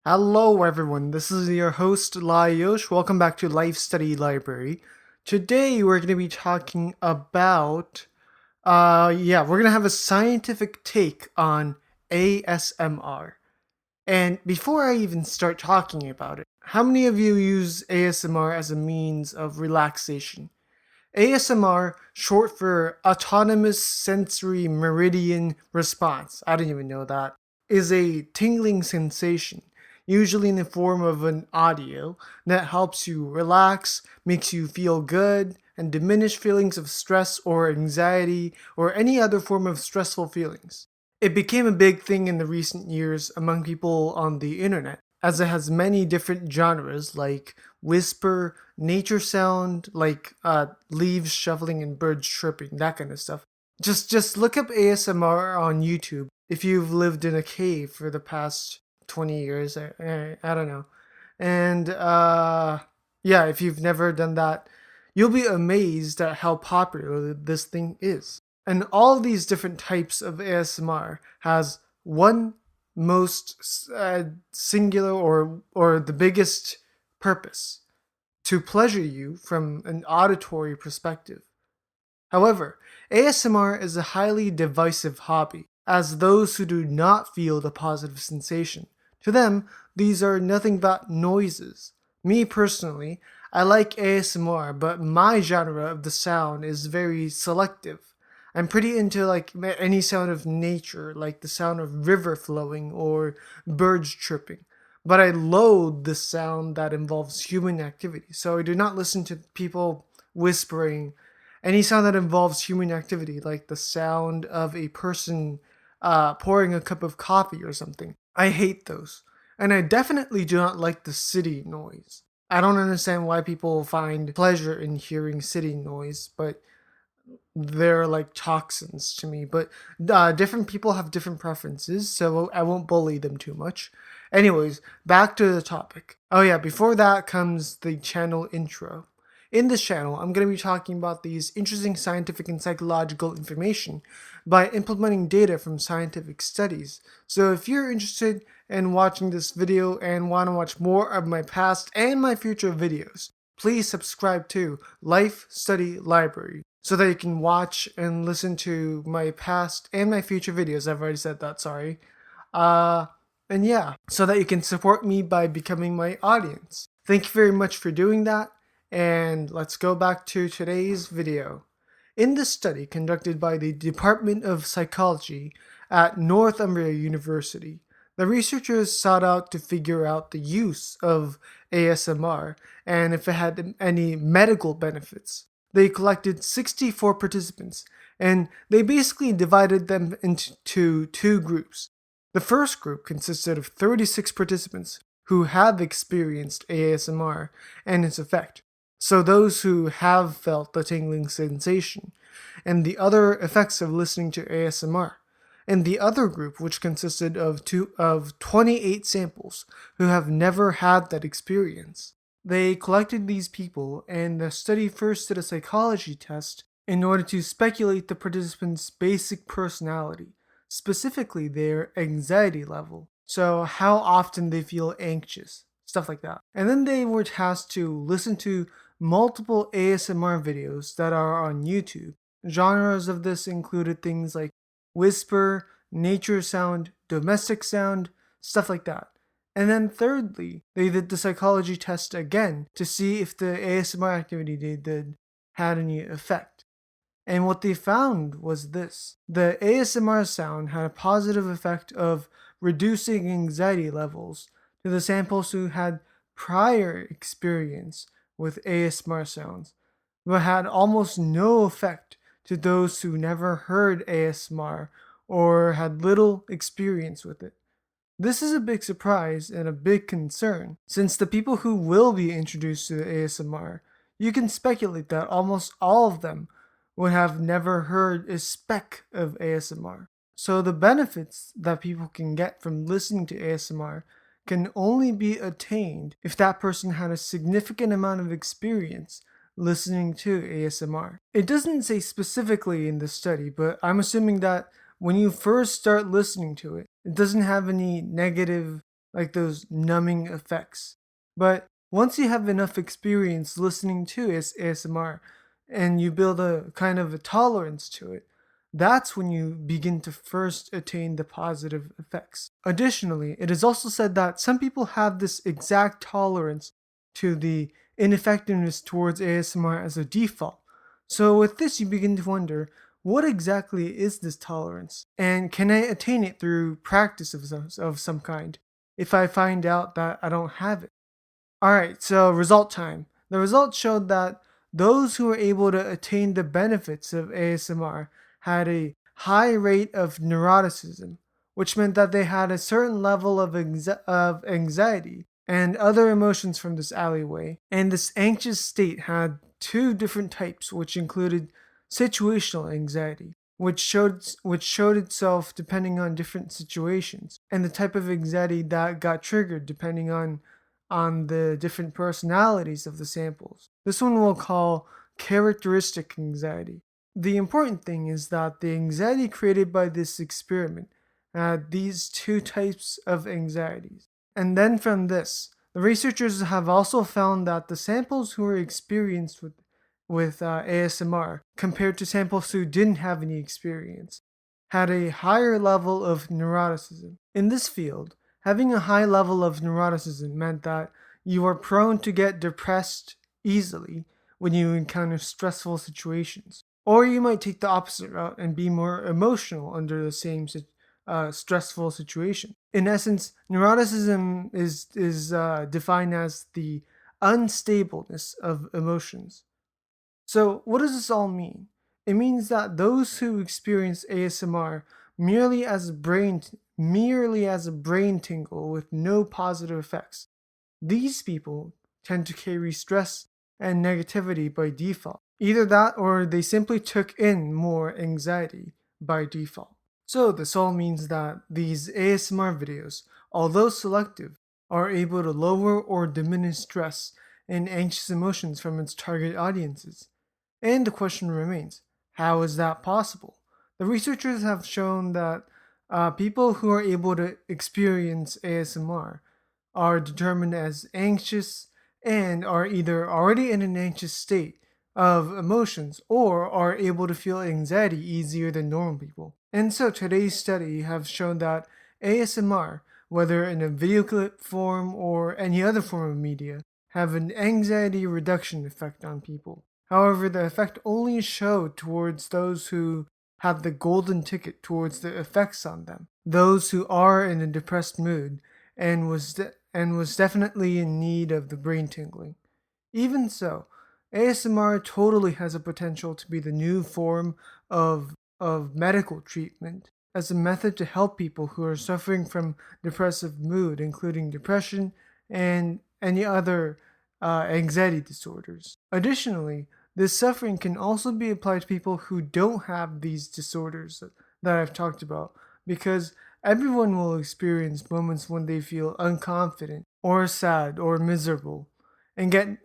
Hello, everyone. This is your host, Lye Yosh. Welcome back to Life Study Library. Today, we're going to be talking about, we're going to have a scientific take on ASMR. And before I even start talking about it, how many of you use ASMR as a means of relaxation? ASMR, short for Autonomous Sensory Meridian Response, I didn't even know that, is a tingling sensation, usually in the form of an audio, that helps you relax, makes you feel good, and diminish feelings of stress or anxiety or any other form of stressful feelings. It became a big thing in the recent years among people on the internet, as it has many different genres like whisper, nature sound, like leaves shuffling and birds chirping, that kind of stuff. Just look up ASMR on YouTube if you've lived in a cave for the past 20 years. I don't know. And yeah, if you've never done that, you'll be amazed at how popular this thing is. And all of these different types of ASMR has one most singular or the biggest purpose: to pleasure you from an auditory perspective. However, ASMR is a highly divisive hobby, as those who do not feel the positive sensation. To them, these are nothing but noises. Me personally, I like ASMR, but my genre of the sound is very selective. I'm pretty into like any sound of nature, like the sound of river flowing or birds chirping. But I loathe the sound that involves human activity, so I do not listen to people whispering. Any sound that involves human activity, like the sound of a person pouring a cup of coffee or something. I hate those. And I definitely do not like the city noise. I don't understand why people find pleasure in hearing city noise, but they're like toxins to me. But different people have different preferences, so I won't bully them too much. Anyways, back to the topic. Oh, yeah, before that comes the channel intro. In this channel, I'm going to be talking about these interesting scientific and psychological information by implementing data from scientific studies. So if you're interested in watching this video and want to watch more of my past and my future videos, please subscribe to Life Study Library so that you can watch and listen to my past and my future videos. I've already said that, sorry. Uh, and yeah, so that you can support me by becoming my audience. Thank you very much for doing that, and let's go back to today's video. In this study conducted by the Department of Psychology at Northumbria University, the researchers sought out to figure out the use of ASMR and if it had any medical benefits. They collected 64 participants and they basically divided them into two groups. The first group consisted of 36 participants who have experienced ASMR and its effect, so those who have felt the tingling sensation, and the other effects of listening to ASMR. And the other group, which consisted of 28 samples who have never had that experience. They collected these people, and the study first did a psychology test in order to speculate the participants' basic personality, specifically their anxiety level. So, how often they feel anxious, stuff like that. And then they were tasked to listen to multiple ASMR videos that are on YouTube. Genres of this included things like whisper, nature sound, domestic sound, stuff like that. And then thirdly, they did the psychology test again to see if the ASMR activity they did had any effect. And what they found was this: the ASMR sound had a positive effect of reducing anxiety levels to the samples who had prior experience with ASMR sounds, but had almost no effect to those who never heard ASMR or had little experience with it. This is a big surprise and a big concern, since the people who will be introduced to ASMR, you can speculate that almost all of them would have never heard a speck of ASMR. So the benefits that people can get from listening to ASMR can only be attained if that person had a significant amount of experience listening to ASMR. It doesn't say specifically in the study, but I'm assuming that when you first start listening to it, it doesn't have any negative like those numbing effects. But once you have enough experience listening to ASMR and you build a kind of a tolerance to it, that's when you begin to first attain the positive effects. Additionally, it is also said that some people have this exact tolerance to the ineffectiveness towards ASMR as a default. So, with this, you begin to wonder, what exactly is this tolerance? And can I attain it through practice of some kind if I find out that I don't have it? Alright, so result time. The results showed that those who were able to attain the benefits of ASMR had a high rate of neuroticism, which meant that they had a certain level of anxiety and other emotions from this alleyway. And this anxious state had two different types, which included situational anxiety, which showed itself depending on different situations, and the type of anxiety that got triggered depending on the different personalities of the samples. This one we'll call characteristic anxiety. The important thing is that the anxiety created by this experiment had these two types of anxieties. And then from this, the researchers have also found that the samples who were experienced with ASMR compared to samples who didn't have any experience had a higher level of neuroticism. In this field, having a high level of neuroticism meant that you are prone to get depressed easily when you encounter stressful situations. Or you might take the opposite route and be more emotional under the same stressful situation. In essence, neuroticism is defined as the unstableness of emotions. So, what does this all mean? It means that those who experience ASMR merely as a brain tingle with no positive effects, these people tend to carry stress and negativity by default. Either that or they simply took in more anxiety by default. So, this all means that these ASMR videos, although selective, are able to lower or diminish stress and anxious emotions from its target audiences. And the question remains, how is that possible? The researchers have shown that people who are able to experience ASMR are determined as anxious and are either already in an anxious state of emotions or are able to feel anxiety easier than normal people. And so today's study have shown that ASMR, whether in a video clip form or any other form of media, have an anxiety reduction effect on people. However, the effect only showed towards those who have the golden ticket towards the effects on them, those who are in a depressed mood and was definitely in need of the brain tingling. Even so, ASMR totally has a potential to be the new form of medical treatment as a method to help people who are suffering from depressive mood, including depression and any other anxiety disorders. Additionally, this suffering can also be applied to people who don't have these disorders that I've talked about, because everyone will experience moments when they feel unconfident or sad or miserable and get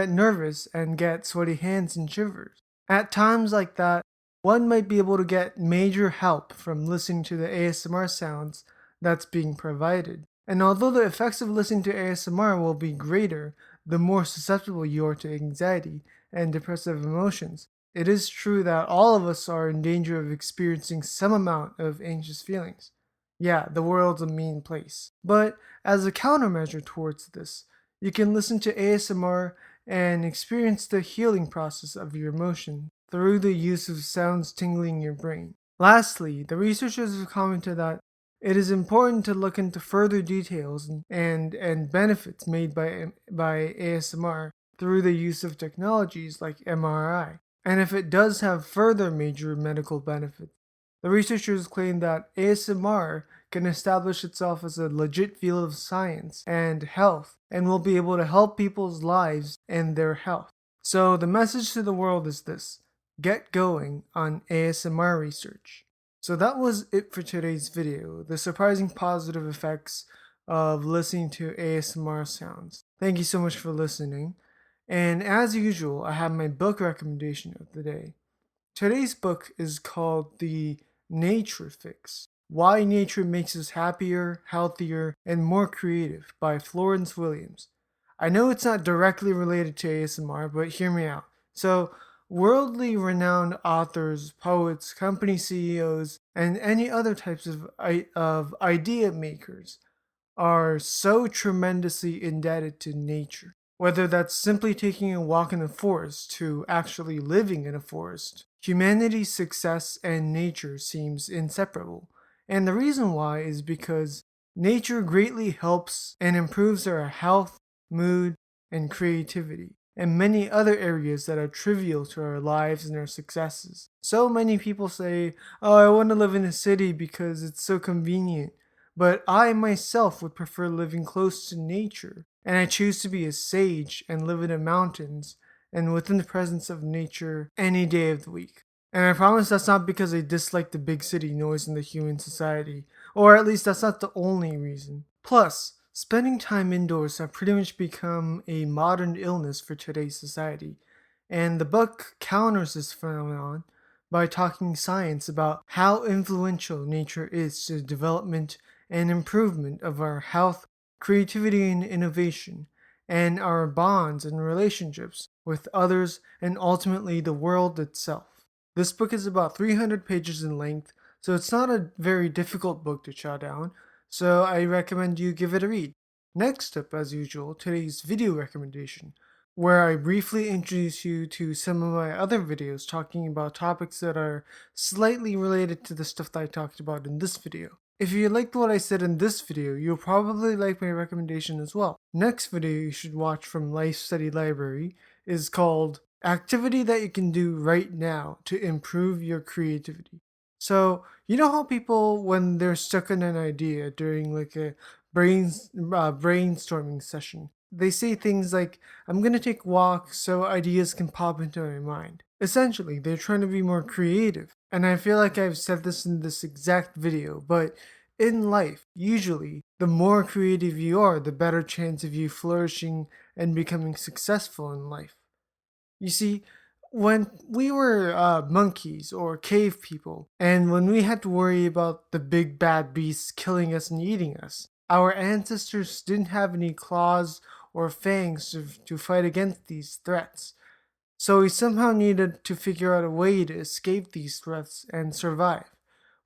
nervous and get sweaty hands and shivers. At times like that, one might be able to get major help from listening to the ASMR sounds that's being provided. And although the effects of listening to ASMR will be greater the more susceptible you are to anxiety and depressive emotions, it is true that all of us are in danger of experiencing some amount of anxious feelings. Yeah, the world's a mean place. But as a countermeasure towards this, you can listen to ASMR and experience the healing process of your emotion through the use of sounds tingling your brain. Lastly, the researchers have commented that it is important to look into further details and benefits made by ASMR through the use of technologies like MRI, and if it does have further major medical benefits. The researchers claim that ASMR can establish itself as a legit field of science and health and will be able to help people's lives and their health. So the message to the world is this: get going on ASMR research. So that was it for today's video, the surprising positive effects of listening to ASMR sounds. Thank you so much for listening. And as usual, I have my book recommendation of the day. Today's book is called The Nature Fix Why Nature Makes Us Happier, Healthier, and More Creative by Florence Williams. I know it's not directly related to ASMR, but hear me out. So, worldly renowned authors, poets, company CEOs, and any other types of idea makers are so tremendously indebted to nature. Whether that's simply taking a walk in the forest to actually living in a forest, humanity's success and nature seems inseparable. And the reason why is because nature greatly helps and improves our health, mood, and creativity, and many other areas that are trivial to our lives and our successes. So many people say, "Oh, I want to live in a city because it's so convenient." But I myself would prefer living close to nature, and I choose to be a sage and live in the mountains and within the presence of nature any day of the week. And I promise that's not because I dislike the big city noise in the human society, or at least that's not the only reason. Plus, spending time indoors have pretty much become a modern illness for today's society, and the book counters this phenomenon by talking science about how influential nature is to the development and improvement of our health, creativity, and innovation, and our bonds and relationships with others, and ultimately the world itself. This book is about 300 pages in length, so it's not a very difficult book to chow down, so I recommend you give it a read. Next up, as usual, today's video recommendation, where I briefly introduce you to some of my other videos talking about topics that are slightly related to the stuff that I talked about in this video. If you liked what I said in this video, you'll probably like my recommendation as well. Next video you should watch from Life Study Library is called Activity That You Can Do Right Now to Improve Your Creativity. So, you know how people, when they're stuck on an idea during like a brainstorming session, they say things like, "I'm gonna take walks so ideas can pop into my mind." Essentially, they're trying to be more creative. And I feel like I've said this in this exact video, but in life, usually, the more creative you are, the better chance of you flourishing and becoming successful in life. You see, when we were monkeys or cave people, and when we had to worry about the big bad beasts killing us and eating us, our ancestors didn't have any claws or fangs to fight against these threats. So we somehow needed to figure out a way to escape these threats and survive.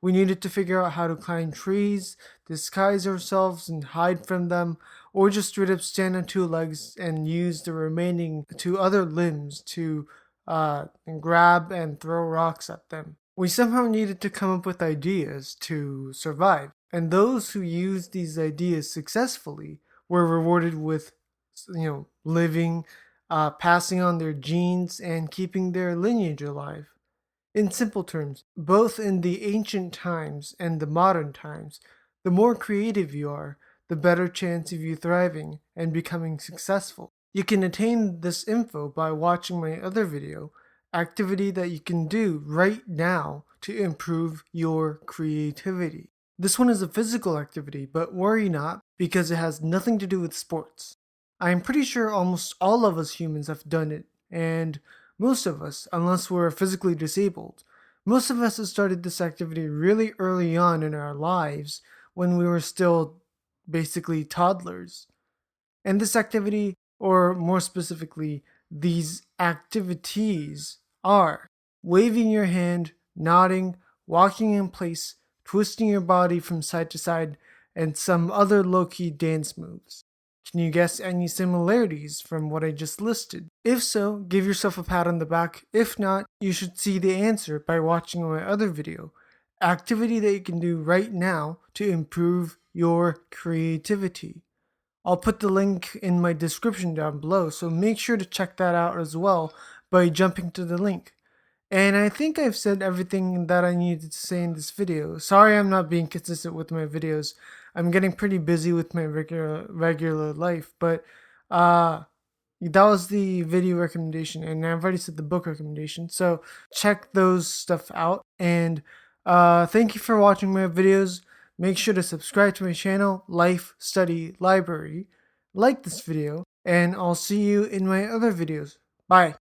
We needed to figure out how to climb trees, disguise ourselves and hide from them, or just straight up stand on two legs and use the remaining two other limbs to grab and throw rocks at them. We somehow needed to come up with ideas to survive, and those who used these ideas successfully were rewarded with, living, passing on their genes, and keeping their lineage alive. In simple terms, both in the ancient times and the modern times, the more creative you are, the better chance of you thriving and becoming successful. You can attain this info by watching my other video, Activity That You Can Do Right Now to Improve Your Creativity. This one is a physical activity, but worry not because it has nothing to do with sports. I am pretty sure almost all of us humans have done it, and most of us, unless we're physically disabled, most of us have started this activity really early on in our lives when we were still basically toddlers. And this activity, or more specifically, these activities, are waving your hand, nodding, walking in place, twisting your body from side to side, and some other low key dance moves. Can you guess any similarities from what I just listed? If so, give yourself a pat on the back. If not, you should see the answer by watching my other video, Activity That You Can Do Right Now to Improve Your Creativity. I'll put the link in my description down below, so make sure to check that out as well by jumping to the link. And I think I've said everything that I needed to say in this video. Sorry I'm not being consistent with my videos. I'm getting pretty busy with my regular life, but that was the video recommendation, and I've already said the book recommendation, so check those stuff out. And thank you for watching my videos. Make sure to subscribe to my channel, Life Study Library. Like this video, and I'll see you in my other videos. Bye.